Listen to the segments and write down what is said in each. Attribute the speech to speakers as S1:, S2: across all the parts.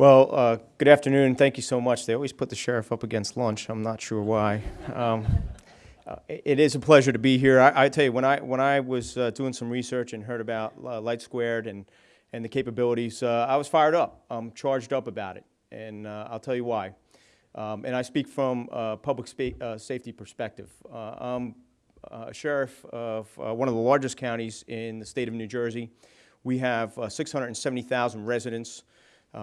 S1: Well, good afternoon. Thank you so much. They always put the sheriff up against lunch. I'm not sure why. It is a pleasure to be here. I tell you, when I was doing some research and heard about Light Squared and the capabilities, I was fired up. I'm charged up about it, and I'll tell you why. And I speak from a public safety perspective. I'm a sheriff of one of the largest counties in the state of New Jersey. We have 670,000 residents.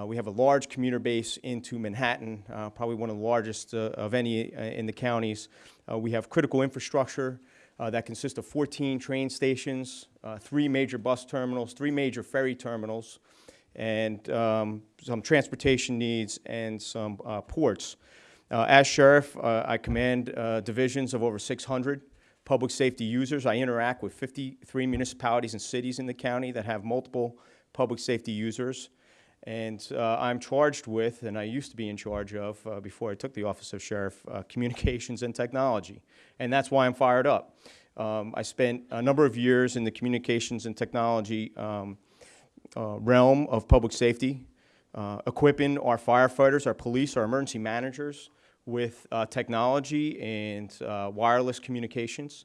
S1: We have a large commuter base into Manhattan, probably one of the largest of any in the counties. We have critical infrastructure that consists of 14 train stations, 3 major bus terminals, 3 major ferry terminals, and some transportation needs and some ports. As sheriff, I command divisions of over 600 public safety users. I interact with 53 municipalities and cities in the county that have multiple public safety users. And I'm charged with, and I used to be in charge of, before I took the office of sheriff, communications and technology. And that's why I'm fired up. I spent a number of years in the communications and technology realm of public safety, equipping our firefighters, our police, our emergency managers with technology and wireless communications,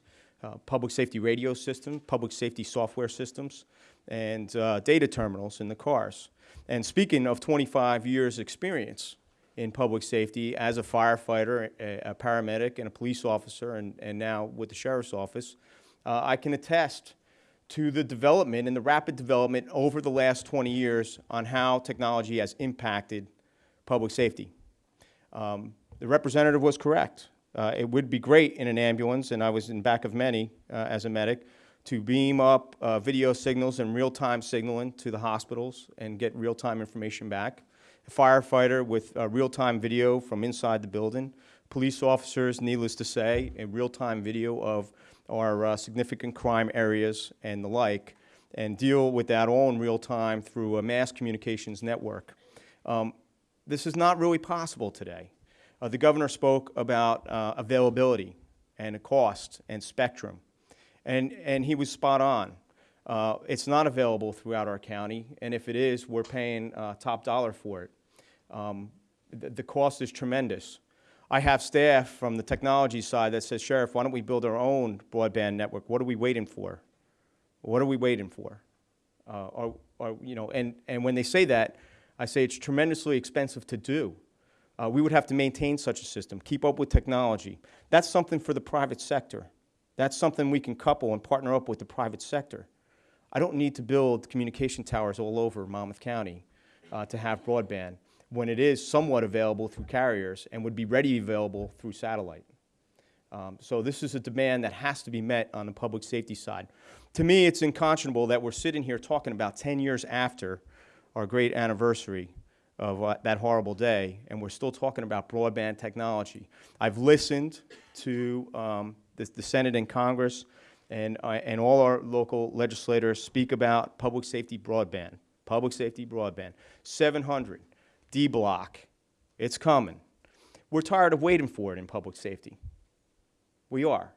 S1: public safety radio systems, public safety software systems, and data terminals in the cars. And speaking of 25 years experience in public safety as a firefighter, a paramedic, and a police officer, and now with the sheriff's office, I can attest to the development and the rapid development over the last 20 years on how technology has impacted public safety. The representative was correct. It would be great in an ambulance, and I was in back of many as a medic, to beam up video signals and real-time signaling to the hospitals and get real-time information back. A firefighter with real-time video from inside the building. Police officers, needless to say, a real-time video of our significant crime areas and the like, and deal with that all in real time through a mass communications network. This is not really possible today. The governor spoke about availability and the cost and spectrum. And he was spot on. It's not available throughout our county, and if it is, we're paying top dollar for it. The cost is tremendous. I have staff from the technology side that says, Sheriff, why don't we build our own broadband network? What are we waiting for? What are we waiting for? And when they say that, I say it's tremendously expensive to do. We would have to maintain such a system, keep up with technology. That's something for the private sector. That's something we can couple and partner up with the private sector. I don't need to build communication towers all over Monmouth County to have broadband when it is somewhat available through carriers and would be ready available through satellite. So this is a demand that has to be met on the public safety side. To me, it's unconscionable that we're sitting here talking about 10 years after our great anniversary of that horrible day, and we're still talking about broadband technology. I've listened to the Senate and Congress and all our local legislators speak about public safety broadband. 700, D-block, it's coming. We're tired of waiting for it in public safety. We are.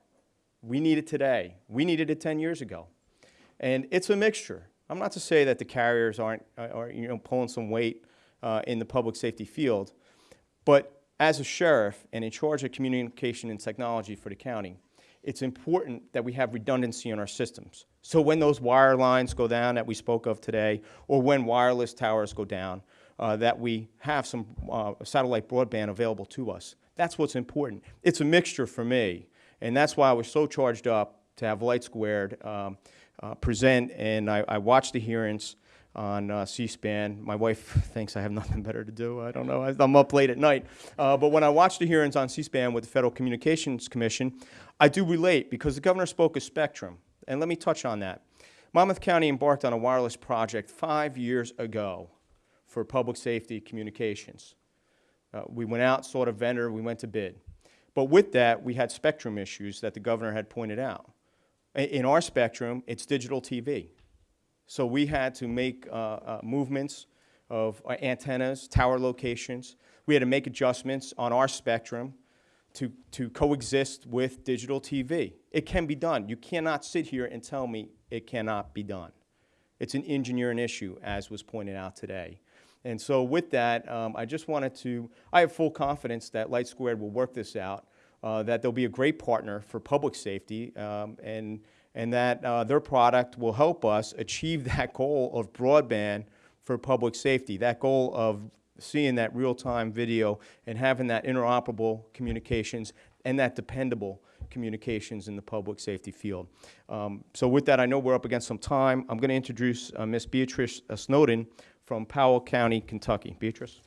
S1: We need it today. We needed it 10 years ago. And it's a mixture. I'm not to say that the carriers aren't pulling some weight in the public safety field, but as a sheriff and in charge of communication and technology for the county, it's important that we have redundancy in our systems. So when those wire lines go down that we spoke of today, or when wireless towers go down, that we have some satellite broadband available to us. That's what's important. It's a mixture for me, and that's why I was so charged up to have Light Squared present, and I watched the hearings on C-SPAN. My wife thinks I have nothing better to do. I don't know. I'm up late at night. But when I watch the hearings on C-SPAN with the Federal Communications Commission, I do relate because the governor spoke of spectrum. And let me touch on that. Monmouth County embarked on a wireless project 5 years ago for public safety communications. We went out, sought a vendor, we went to bid. But with that, we had spectrum issues that the governor had pointed out. In our spectrum, it's digital TV. So we had to make movements of antennas, tower locations. We had to make adjustments on our spectrum to coexist with digital TV. It can be done. You cannot sit here and tell me it cannot be done. It's an engineering issue, as was pointed out today. And so with that, I just wanted to, I have full confidence that Light Squared will work this out, that they'll be a great partner for public safety, and that their product will help us achieve that goal of broadband for public safety, that goal of seeing that real-time video and having that interoperable communications and that dependable communications in the public safety field. So with that, I know we're up against some time. I'm going to introduce Miss Beatrice Snowden from Powell County, Kentucky. Beatrice.